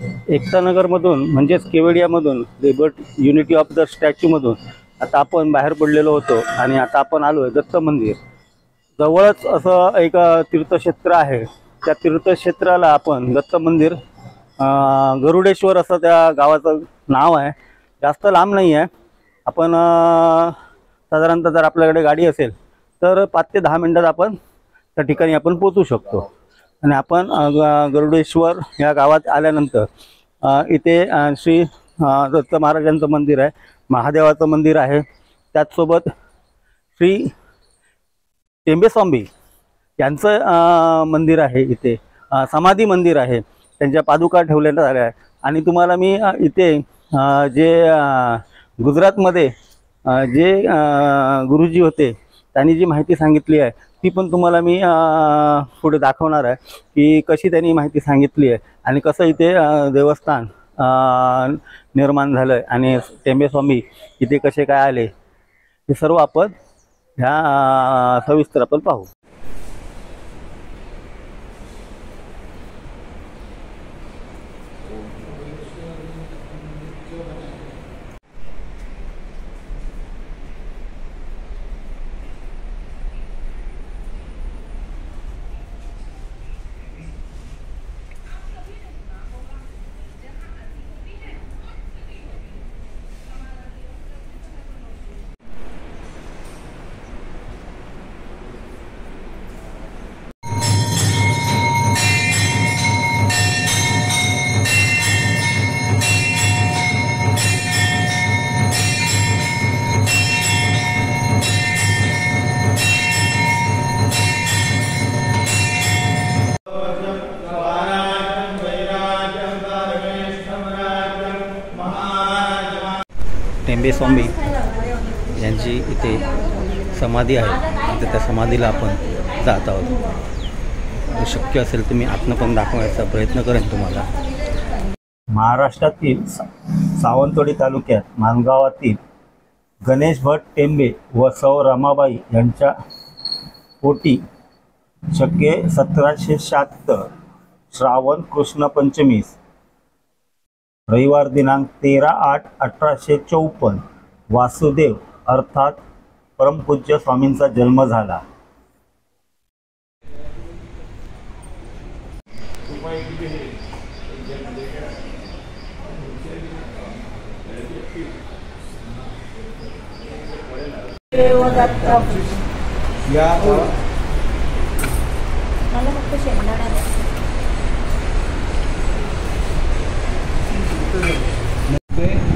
एकतानगरमधून म्हणजेच केवडियामधून liberty unity of the स्टॅच्यूमधून आता आपण बाहेर पडलेलो होतो आणि आता आपण आलो आहे दत्त मंदिर. जवळच असं एक तीर्थक्षेत्र आहे. त्या तीर्थक्षेत्राला आपण दत्त मंदिर गरुडेश्वर असं त्या गावाचं नाव आहे. जास्त लांब नाही आहे. आपण साधारणतः जर आपल्याकडे गाडी असेल तर 5 ते 10 मिनिटात आपण त्या ठिकाणी आपण पोहोचू शकतो. आणि आपण गरुडेश्वर या गावात आल्यानंतर इथे श्री दत्त महाराजांचं मंदिर आहे, महादेवाचं मंदिर आहे, त्याचसोबत श्री टेंबेस्वामी यांचं मंदिर आहे. इथे समाधी मंदिर आहे, त्यांच्या पादुका ठेवलेल्या झाल्या आहे. आणि तुम्हाला मी इथे जे गुजरातमध्ये जे गुरुजी होते त्यांनी जी माहिती सांगितली आहे ती पण तुम्हाला मी पुढे दाखवणार आहे की कशी त्यांनी माहिती सांगितली आहे आणि कसं इथे देवस्थान निर्माण झालं आहे आणि टेंबेस्वामी इथे कसे काय आले हे सर्व आपण ह्या सविस्तर आपण पाहू. टेंबेस्वामी यांची इथे समाधी आहे. त्या समाधीला आपण जात आहोत. शक्य असेल तर मी आतनं पण दाखवायचा प्रयत्न करेन तुम्हाला. महाराष्ट्रातील सावंतवाडी तालुक्यात मानगावातील गणेश भट टेंबे व सौ रमाबाई यांच्या पोटी शके 1776 श्रावण कृष्ण पंचमीस रविवार दिनांक 13/8/1854 वासुदेव अर्थात परमपूज्य स्वामींचा जन्म झाला.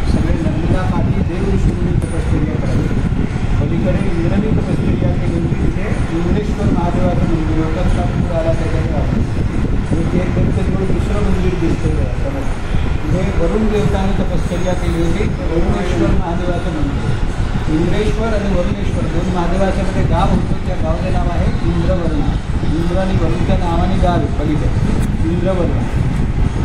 सगळे नर्मदाकाठी देवऋषींनी तपश्चर्या करावी. पलीकडे इंद्रांनी तपश्चर्या केली होती. तिथे इंद्रेश्वर महादेवाचं मंदिर होतं. पूर आला त्याच्यावर ते त्यांच्याजवळ दुसरं मंदिर दिसतं. तिथे वरुण देवतांनी तपश्चर्या केली होती. वरुणेश्वर महादेवाचं मंदिर. इंद्रेश्वर आणि वरुणेश्वर दोन महादेवाच्या मध्ये गाव होतं. त्या गावाचे नाव आहे इंद्रवर्ण. इंद्र आणि वरुणच्या नावाने गाव आहे पलीकडे इंद्रवर्ण.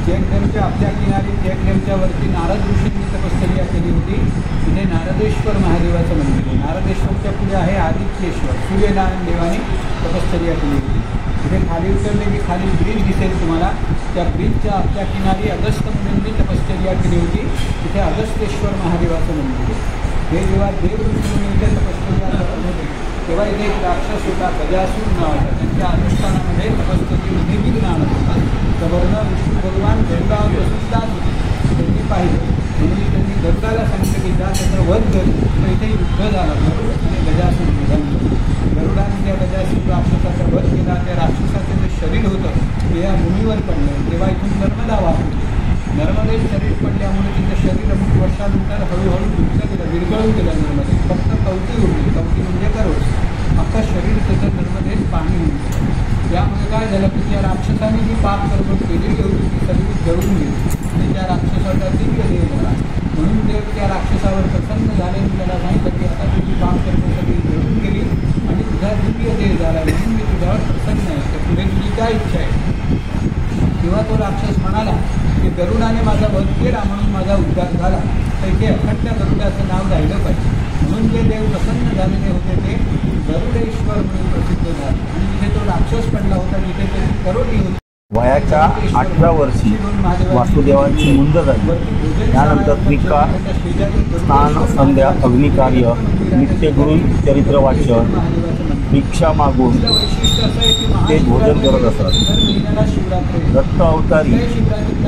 चेकडेमच्या आपल्या किनारी चेकडेमच्या वरती नारद ऋषींनी तपश्चर्या केली होती. तिथे नारदेश्वर महादेवाचं मंदिर आहे. नारदेश्वरच्या पुढे आहे आदित्येश्वर. सूर्यनारायण देवाने तपश्चर्या केली होती. तिथे खाली उतरले की खाली ब्रिज दिसेल तुम्हाला. त्या ब्रिजच्या आपल्या किनारी अगस्त मुनींनी तपश्चर्या केली होती. तिथे अगस्तेश्वर महादेवाचं मंदिर आहे. हे जेव्हा देव ऋषींनी तपश्चर्या करत होते तेव्हा इथे एक राक्षस होता गजासूर नावाचा. त्यांच्या अनुष्ठानामध्ये तपश्चर्या निर्विघ्न आणत होता. त्यावरनं विष्णू भगवान गरुडावर सुद्धा त्यांनी पाहिलं म्हणून त्यांनी गरुडाला सांगितलं की जा त्याचा वध कर. तर इथे युद्ध झालं गरुड आणि गजासूर निघालं. गरुडाने त्या गजासूर राक्षसाचा वध केला. त्या राक्षसाचं जे शरीर होतं ते या भूमीवर पडलं. तेव्हा इथून नर्मदा वाहत होती. नर्मदेत शरीर पडल्यामुळे तिचं शरीर अमुक वर्षानंतर हळूहळू दुखलं गेलं, विरघळून गेलं नर्मदेत. फक्त कवटी उरली. कवटी म्हणजे करोड. अख्खा शरीर त्याचं नर्मदेत पाणी होऊन गेलं. त्यामुळे काय झालं की त्या राक्षसाने जी पाप कर्म केलेली होती ती सगळी जळून गेली आणि त्या राक्षसाचा दिव्य देह झाला. म्हणून देव त्या राक्षसावर प्रसन्न झाले आणि त्याला सांगितलं की आता तुझी पाप कर्म सगळी जळून गेली आणि तुझा दिव्य देह झाला म्हणून मी तुझ्यावर प्रसन्न आहे. तर पुढे तुझी काय इच्छा आहे. तेव्हा तो राक्षस म्हणाला की गरुडाने माझा वध केला म्हणून माझा उद्धार झाला. तर ते अखंड गरुडाचं नाव राहिलं पाहिजे. म्हणून जे देव प्रसन्न झालेले होते ते गरुडेश्वर म्हणून प्रसिद्ध झाले. आणि जिथे तो राक्षस पडला होता जिथे त्याची करोडी होती वयाच्या 8व्या वर्षी वासुदेवांची मुंज झाली. त्यानंतर त्रिका स्नान, संध्या, अग्निकार्य, नित्यगुरु चरित्र वाचन, भिक्षा मागून ते भोजन करत असत. दत्त अवतारी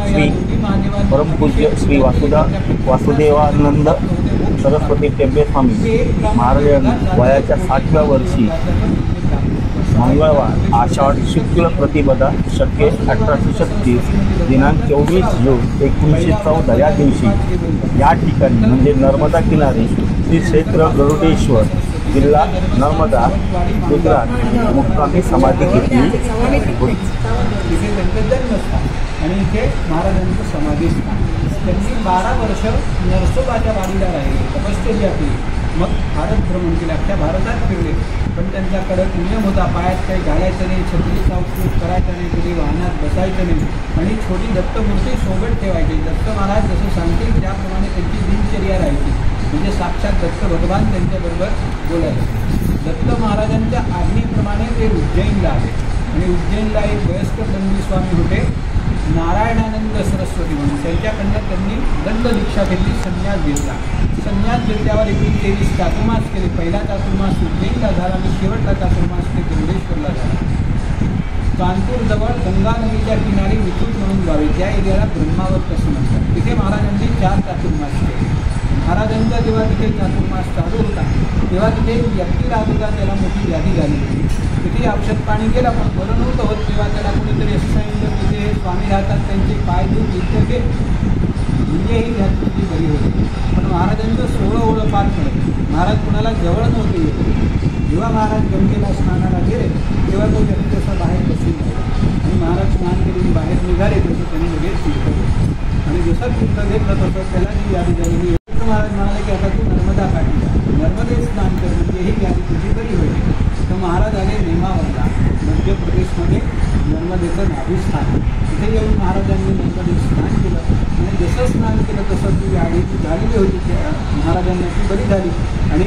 श्री परमपूज्य श्री वासुदेवानंद सरस्वती टेंबे स्वामी महाराजांनी वयाच्या 60व्या वर्षी मंगळवार आषाढ शुक्ल प्रतिपदा शके 1836 दिनांक 24 जून 1914 या दिवशी या ठिकाणी म्हणजे नर्मदा किनारी श्री क्षेत्र गरुडेश्वर जिल्हा नर्मदा गुजरात मुक्कामी समाधी घेतली होती. आणि इथे महाराजांचं समाधीस्थान. त्यांनी 12 वर्ष नरसोबाच्या वाडीला राहिले, तपश्चर्या केली. मग भारत भ्रमण केले, अख्ख्या भारतात फिरले. पण त्यांच्याकडे नियम होता, पायात काही घालायचं नाही, छत्रीचा उपयोग करायचा नाही, कधी वाहनात बसायचं नाही आणि छोटी दत्तमूर्ती सोबत ठेवायची. दत्त महाराज जसं सांगतील त्याप्रमाणे त्यांची दिनचर्या राहायची. म्हणजे साक्षात दत्त भगवान त्यांच्याबरोबर बोलायचे. दत्त महाराजांच्या आज्ञेप्रमाणे ते उज्जैनला आले आणि उज्जैनला एक वयस्कर बंदी स्वामी होते, नारायणानंद सरस्वती म्हणून. त्यांच्याकडनं त्यांनी दंड दीक्षा घेतली, संन्यास घेतला. संन्यास घेतल्यावर एकूण 23 चातुर्मास केले. पहिला चातुर्मास उज्जैनला झाला आणि शेवटचा चातुर्मास ते गरुडेश्वरला झाला. कानपूरजवळ गंगा नदीच्या किनारी वितूर म्हणून गावे, त्या एरियाला ब्रह्मावत असं म्हणतात. तिथे महाराजांनी 4 चातुर्मास केले. महाराजांचा जेव्हा तिथे चातुर्मास चालू होता तेव्हा तिथे एक व्यक्ती राहत होता, त्याला मोठी व्याधी झाली होती. तिथे औषध पाणी गेलं पण बरं नव्हतं होत. तेव्हा त्याला कोणीतरी असं सांगितलं की ते स्वामी राहतात, त्यांचे पाय दूध इतकं घे म्हणजे ही व्याधी बरी होती. पण महाराजांचं 16 ओळं पार पडत. महाराज कुणाला जवळ नव्हते येत. जेव्हा महाराज गंगेला स्नानाला गेले तेव्हा तो व्यक्ती असा बाहेर बसून गेला आणि महाराज स्नान करून बाहेर निघाले तसं त्यांनी लगेच तीर्थ घेतलं आणि जसं तीर्थ घेतलं तसं त्याला जी व्याधी झालेली. महाराज म्हणाले की आता तू नर्मदा काठी जा, नर्मदेत स्नान कर म्हणजे ही व्याधी तुझी बरी होईल. तर महाराज आले नेमावरला, मध्य प्रदेशमध्ये नर्मदेचं नाभिस्थान. तिथे येऊन महाराजांनी नर्मदेत स्नान केलं आणि जसं स्नान केलं तसं ती व्याधी जी झालेली होती त्या महाराजांना ती बरी झाली आणि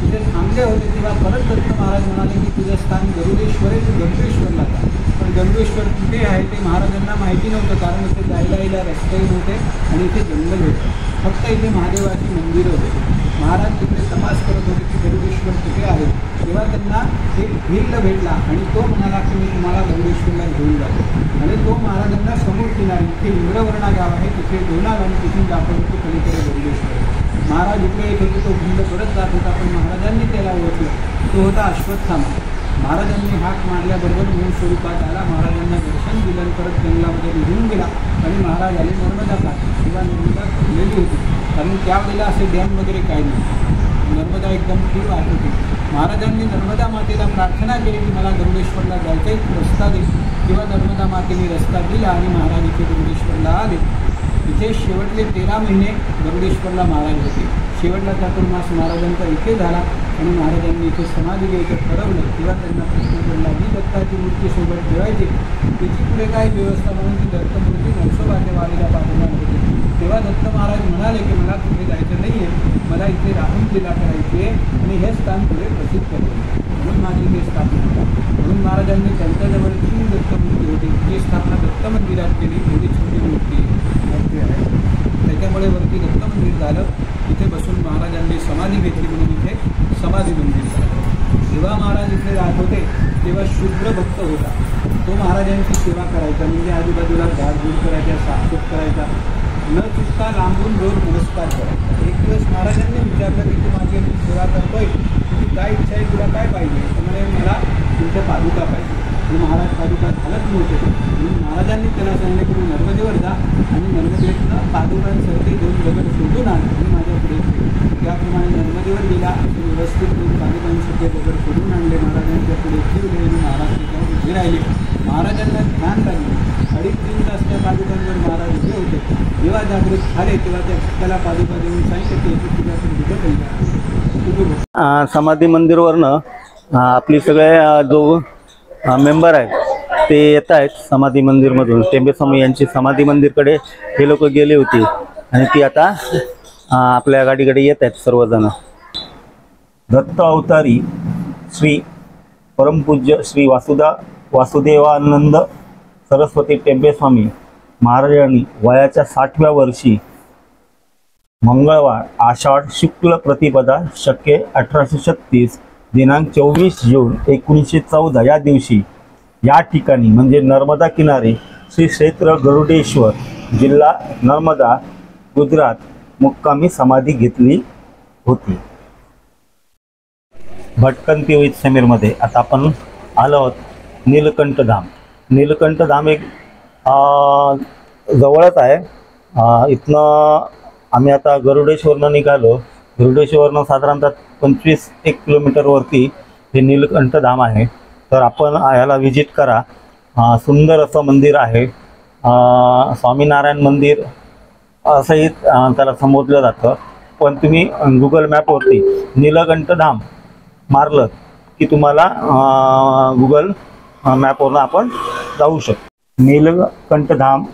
तिथे थांबले होते. तेव्हा परत दत्त महाराज म्हणाले की तुझं स्थान गरुडेश्वर आहे, तू गरुडेश्वरला जा. पण गरुडेश्वर कुठे आहे ते महाराजांना माहिती नव्हतं, कारण इथे जायला रस्तेही नव्हते आणि इथे जंगल होतं. फक्त इथे महादेवाची मंदिरं होती. महाराज तिकडे तपास करत होते की गरुडेश्वर कुठे आहे. तेव्हा त्यांना एक भिल्ल भेटला आणि तो म्हणाला की मी तुम्हाला गरुडेश्वरला घेऊन जातो. आणि तो महाराजांना समोर किनारी इथे इंद्रवर्णा गाव आहे तिथे घेऊन आला आणि तिथून दाखवत होतो पलीकडे गरुडेश्वर. महाराज इकडे येत होते, तो भिल्ल परत जात होता पण महाराजांनी त्याला ओळखलं. तो होता अश्वत्थामा. महाराजांनी हाक मारल्याबरोबर मूळ स्वरूपात आला, महाराजांना दर्शन दिलं आणि परत जंगलामध्ये निघून गेला आणि महाराज आले नर्मदा काठी. किंवा नर्मदा खुललेली होती कारण त्यावेळेला असे डॅम वगैरे काही नाही, नर्मदा एकदम फ्री वाहत होती. महाराजांनी नर्मदा मातेला प्रार्थना केली की मला गरुडेश्वरला जायचं एक रस्ता दे. किंवा नर्मदा मातेने रस्ता दिला आणि महाराज इथे गरुडेश्वरला आले. इथे शेवटले 13 महिने गरुडेश्वरला महाराज होते. शेवटला चातुर्मास महाराजांचा इथे झाला आणि महाराजांनी इथे समाधी घ्यायचं ठरवलं. तेव्हा त्यांना प्रश्न पडला जी दत्ताची मूर्ती सोबत ठेवायची त्याची पुढे काय व्यवस्था म्हणून ती दत्तमूर्ती नरसोबाच्या वाडीला पाठवणार होती. तेव्हा दत्त महाराज म्हणाले की मला कुठे जायचं नाही आहे, मला इथे राहून लीला करायची आहे आणि हे स्थान पुढे प्रसिद्ध करते म्हणून माझी इथे स्थापना करा. म्हणून महाराजांनी त्यांच्याजवळ 3 दत्तमूर्ती होती. ती स्थापना दत्त मंदिरात केली. एवढी छोटी मूर्ती आहे त्याच्यामुळे वरती दत्त मंदिर झालं. तिथे बसून महाराजांनी समाधी घेतली म्हणून इथे समाधी मंदिर झालं. जेव्हा महाराज इथे राहत होते तेव्हा शूद्र भक्त होता. तो महाराजांची सेवा करायचा म्हणजे आजूबाजूला झाडझूड करायचा, साफसूफ करायचा, न चुकता लांबून रोज नमस्कार करायचा. एक दिवस महाराजांनी विचारलं की तू माझी सेवा करतोय, तुझी काय इच्छा आहे, तुला काय पाहिजे. त्यामुळे मला तुमच्या पादुका पाहिजे. आणि महाराज पादुका घालत नव्हते म्हणून महाराजांनी त्याला सांगितलं की तू नर्मदेवर जा आणि नर्मदेतनं पादुकांसाठी 2 दगड शोधून आण आणि माझ्या पुढे ठेव. त्याप्रमाणे नर्मदेवर गेला आणि व्यवस्थित 2 पादुकांसाठी दगड शोधून आणले, महाराजांच्या पुढे ठेवले आणि महाराज त्याच्यावर उभे राहिले. महाराजांना ध्यान लागले. 2.5-3 तास त्या पादुकांवर महाराज उभे होते. जेव्हा जागृत झाले तेव्हा त्याला पादुका देऊन सांगितलं की तुझ्याकडे दुःख पहिला समाधी मंदिरवरनं आपली सगळे जो मेंबर आहेत ते येत आहेत समाधी मंदिरमधून. टेंबे स्वामी यांची समाधी मंदिरकडे हे लोक गेले होते आणि ती आता आपल्या गाडीकडे येत आहेत सर्वजण. दत्त अवतारी श्री परमपूज्य श्री वासुदेवानंद सरस्वती टेंबेस्वामी महाराजांनी वयाच्या 60व्या वर्षी मंगळवार आषाढ शुक्ल प्रतिपदा शके 1836 दिनांक 24 जून 1914 या दिवशी या ठिकाणी म्हणजे नर्मदा किनारे श्री क्षेत्र गरुडेश्वर जिल्हा नर्मदा गुजरात मुक्कामी समाधी घेतली होती। भटकंती विथ समीरमध्ये आता आपण आलो आहोत नीलकंठ धाम। नीलकंठ धाम एक जवळच आहे। इथनं आम्ही आता गरुडेश्वरनं निघालो। गरुडेश्वरनं साधारणतः 25-1 किलोमीटरवरती हे नीलकंठ धाम आहे। तर आपण याला व्हिजिट करा। सुंदर असं मंदिर आहे। स्वामीनारायण मंदिर असंही त्याला संबोधलं जातं, पण तुम्ही गुगल मॅपवरती नीलकंठ धाम मारलं की तुम्हाला गुगल मॅपवरून आपण जाऊ शकतो। नीलकंठ धाम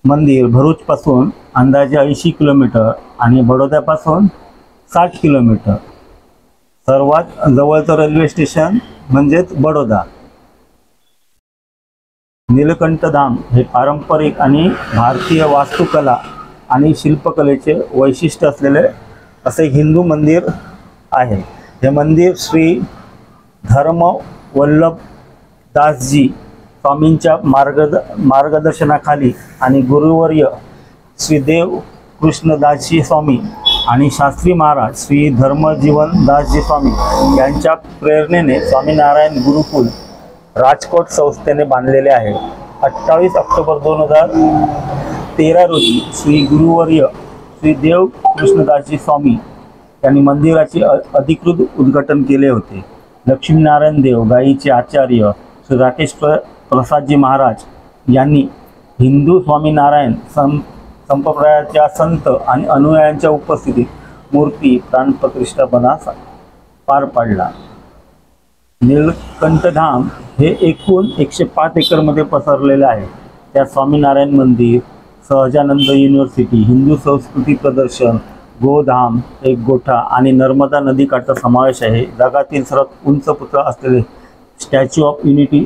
मंदिर भरूचपासून अंदाजे 80 किलोमीटर आणि बडोद्यापासून 60 किलोमीटर। सर्वात जवळचं रेल्वे स्टेशन म्हणजेच बडोदा। नीलकंठ धाम हे पारंपरिक आणि भारतीय वास्तुकला आणि शिल्पकलेचे वैशिष्ट्य असलेले असे हिंदू मंदिर आहे। हे मंदिर श्री धर्मवल्लभ दासजी स्वामींच्या मार्गदर्शनाखाली आणि गुरुवर्य श्री देव कृष्णदासजी स्वामी आणि शास्त्री महाराज श्री धर्मजीवन दासजी स्वामी यांच्या प्रेरणेने स्वामीनारायण गुरुकुल राजकोट संस्थेने बांधलेले आहे। 28 ऑक्टोबर 2013 रोजी श्री गुरुवर्य श्री देव कृष्णदासजी स्वामी यांनी मंदिराचे अधिकृत उद्घाटन केले होते। लक्ष्मीनारायण देव गाईचे आचार्य श्री राकेश प्रसादजी महाराज यांनी हिंदू स्वामीनारायण संप्रदायाच्या संत आणि अनुयायांच्या उपस्थितीत मूर्ती प्राणप्रतिष्ठापना पार पाडला। नीलकंठ धाम हे एकूण 105 एकरमध्ये पसरलेले आहे। त्यात स्वामीनारायण मंदिर, सहजानंद युनिव्हर्सिटी, हिंदू संस्कृती प्रदर्शन, गोधाम एक गोठा आणि नर्मदा नदीकाठचा समावेश आहे। जगातील सर्वात उंच पुतळा असलेले स्टॅच्यू ऑफ युनिटी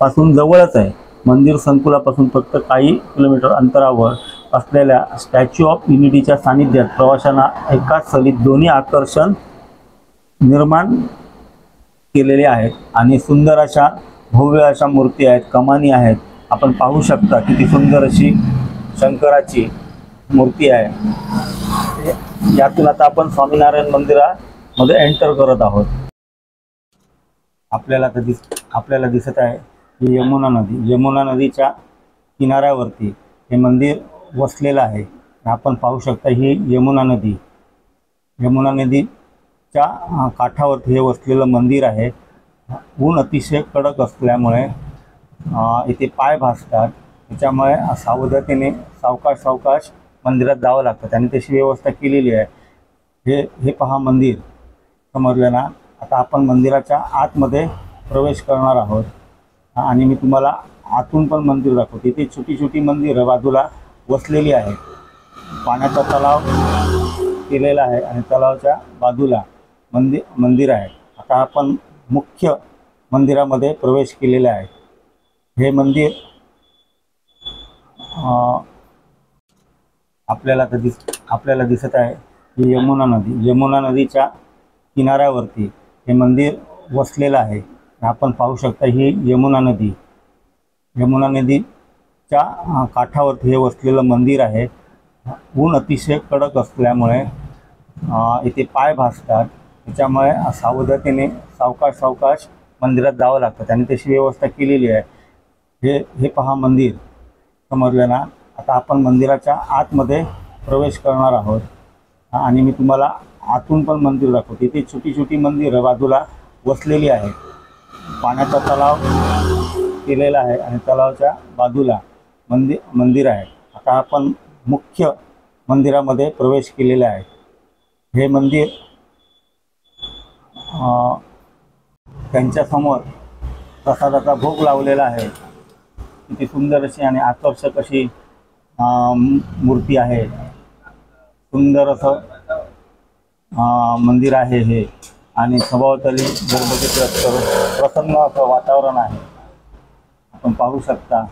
पासून जवळच आहे। मंदिर संकुलापासून फक्त काही किलोमीटर अंतरावर असलेल्या स्टॅच्यू ऑफ युनिटीच्या सानिध्यात प्रवाशांना एकाच सलीत दोन्ही आकर्षण निर्माण केलेले आहेत आणि सुंदर अशा भव्य अशा मूर्ती आहेत, कमानी आहेत। आपण पाहू शकता किती सुंदर अशी शंकराची मूर्ती आहे। यातून आता आपण स्वामीनारायण मंदिरामध्ये एंटर करत आहोत। आपल्याला दिसत आहे ही यमुना नदी। यमुना नदीच्या किनाऱ्यावरती हे मंदिर वसलेलं आहे। आपण पाहू शकता ही यमुना नदी। यमुना नदीच्या काठावरती हे वसलेलं मंदिर आहे। ऊन अतिशय कडक असल्यामुळे इथे पाय भासतात, त्याच्यामुळे सावधानतेने सावकाश मंदिरात जावं लागतं आणि तशी व्यवस्था केलेली आहे। हे पहा मंदिर समजलं ना। आता आपण मंदिराच्या आतमध्ये प्रवेश करणार आहोत आणि मी तुम्हाला आतून पण मंदिर दाखवतो। इथे छोटी छोटी मंदिरं बाजूला वसलेली आहेत। पाण्याचा तलाव केलेला आहे आणि तलावाच्या बाजूला मंदिर आहे। आता आपण मुख्य मंदिरामध्ये प्रवेश केलेला आहे। हे मंदिर आपल्याला दिसत आहे ही यमुना नदी। यमुना नदीच्या किनाऱ्यावरती हे मंदिर वसलेलं आहे। आपण पाहू शकता ही यमुना नदी। यमुना नदीच्या काठावरती हे वसलेलं मंदिर आहे। ऊन अतिशय कडक असल्यामुळे इथे पाय भासतात, त्याच्यामुळे सावधानतेने सावकाश मंदिरात जावं लागतं आणि तशी व्यवस्था केलेली आहे। हे पहा मंदिर समजलं ना। आता आपण मंदिराच्या आतमध्ये प्रवेश करणार आहोत आणि मी तुम्हाला आतून पण मंदिर दाखवतो। इथे छोटी छोटी मंदिरं बाजूला वसलेली आहेत। पाण्याचा तलाव केलेला आहे आणि तलावाच्या बाजूला मंदिर आहे। आता आपण मुख्य मंदिरामध्ये प्रवेश केलेला आहे। हे मंदिर त्यांच्यासमोर प्रसादाचा भोग लावलेला आहे। किती सुंदर अशी आणि आकर्षक अशी मूर्ती आहे। सुंदर असं मंदिर आहे हे आणि सभोवताली जर बघितलं तर प्रसन्न असं वातावरण आहे। आपण पाहू शकता.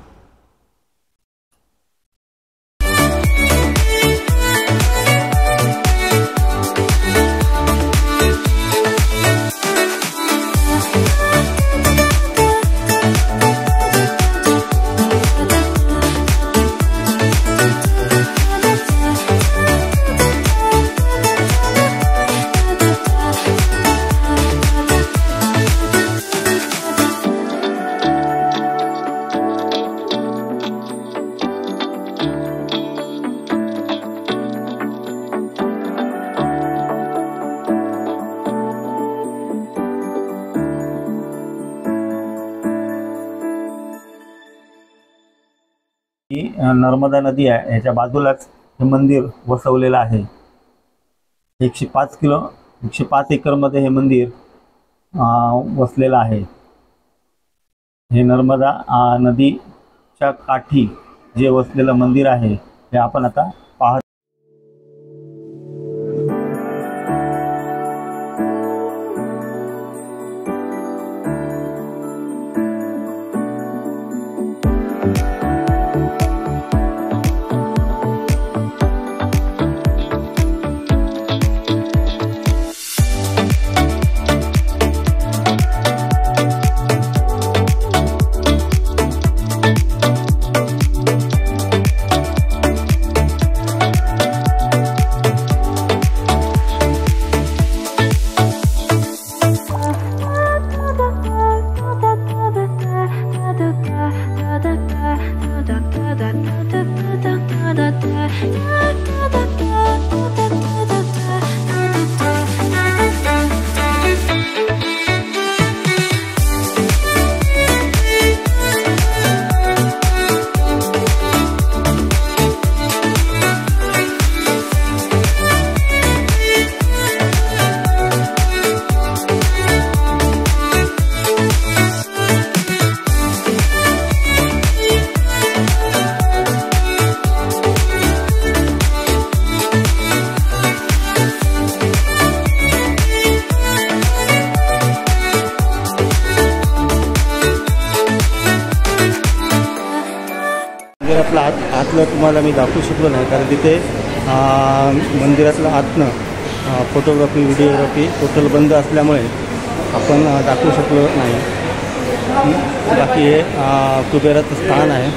ही नर्मदा नदी आहे, याच्या बाजूलाच हे मंदिर वसवलेलं आहे. 105 एकरमध्ये हे मंदिर वसलेलं आहे. हे नर्मदा नदीच्या काठी जे वसलेलं मंदिर आहे हे आपण आता पाहत. मंदिरातला आतलं तुम्हाला मी दाखवू शकलो नाही, कारण तिथे मंदिरातलं आतनं फोटोग्राफी व्हिडिओग्राफी टोटल बंद असल्यामुळे आपण दाखवू शकलो नाही. बाकी हे कुबेराचं स्थान आहे,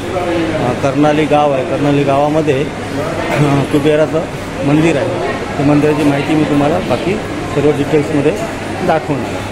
कर्नाली गाव आहे. कर्नाली गावामध्ये कुबेराचं मंदिर आहे. त्या मंदिराची माहिती मी तुम्हाला बाकी सर्व डिटेल्समध्ये दाखवणार.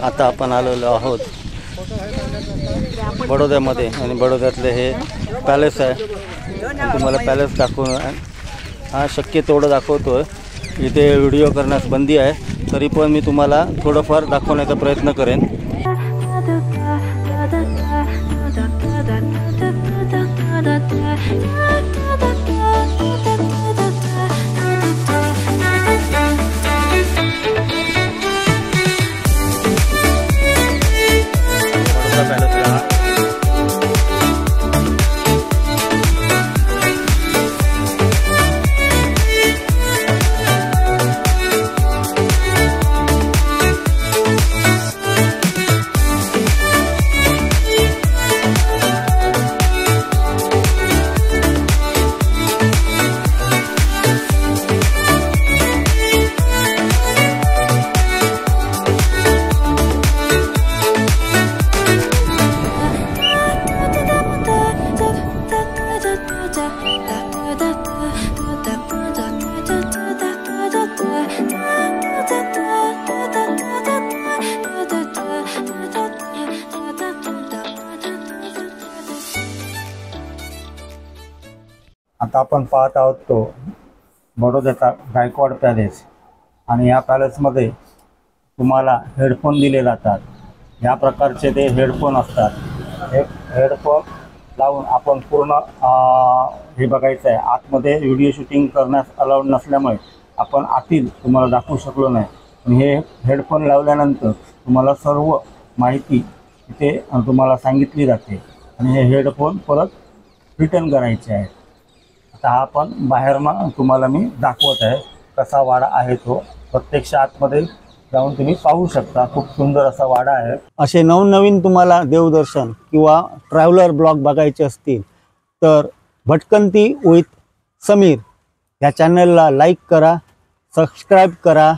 आता आपण आलेलो आहोत बडोद्यामध्ये आणि बडोद्यातले हे पॅलेस आहे. तुम्हाला पॅलेस दाखवून हा शक्य तेवढं दाखवतोय. इथे व्हिडिओ करण्यास बंदी आहे, तरी पण मी तुम्हाला थोडंफार दाखवण्याचा प्रयत्न करेन. आता आपण पाहत आहोत तो बडोद्याचा गायकवाड पॅलेस. आणि या पॅलेसमध्ये तुम्हाला हेडफोन दिले जातात. या प्रकारचे ते हेडफोन असतात. हे हेडफोन लावून आपण पूर्ण हे बघायचं आहे. आतमध्ये व्हिडिओ शूटिंग करण्यास अलाउड नसल्यामुळे आपण आतील तुम्हाला दाखवू शकलो नाही. आणि हे हेडफोन लावल्यानंतर तुम्हाला सर्व माहिती इथे तुम्हाला सांगितली जाते. आणि हे हेडफोन परत रिटर्न करायचे आहे. आता हा पण बाहेर तुम्हाला मी दाखवत आहे कसा वाडा आहे तो. प्रत्यक्ष आतमध्ये जाऊन तुम्ही पाहू शकता. खूप सुंदर असा वाडा आहे. असे नवनवीन तुम्हाला देवदर्शन किंवा ट्रॅव्हलर ब्लॉग बघायचे असतील तर भटकंती विथ समीर या चॅनलला लाईक करा, सबस्क्राईब करा